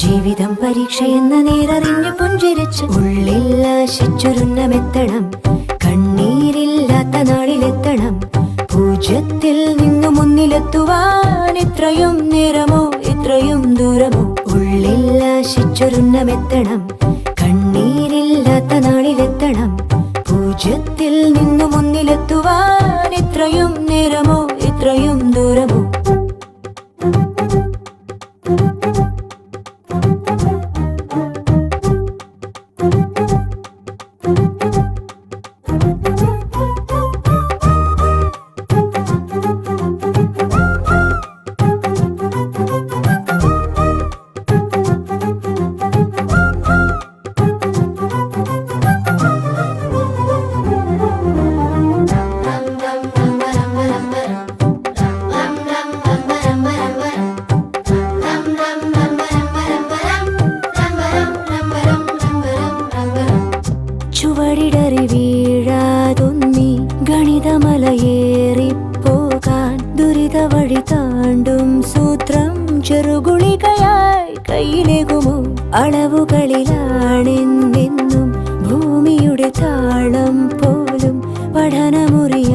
ജീവിതം പരീക്ഷയെന്ന നേരറിഞ്ഞു പുഞ്ചിരിച്ച് ഉള്ളിൽ ആശിച്ചൊരുന്നമെത്തണം. കണ്ണീരില്ലാത്ത നാളിലെത്തണം. പൂജ്യത്തിൽ നിന്നു മുന്നിലെത്തുവാൻ ഇത്രയും നേരമോ ഇത്രയും ദൂരമോ? ഉള്ളിൽ ആശിച്ചൊരുന്നമെത്തണം. കണ്ണീരില്ലാത്ത നാളിലെത്തണം. പൂജ്യത്തിൽ നിന്നു മുന്നിലെത്തുവാൻ ഇത്രയും നേരമോ ഇത്രയും ദൂരമോ? ചുവടിടറി വീഴാതൊന്നി ഗണിതമലയേറിപ്പോകാൻ ദുരിത വഴി താണ്ടും സൂത്രം ചെറുകുളികയായി കയ്യിലേകുമോ? അളവുകളിലാണെന്നെന്നും ഭൂമിയുടെ താളം പോലും പഠനമുറിയ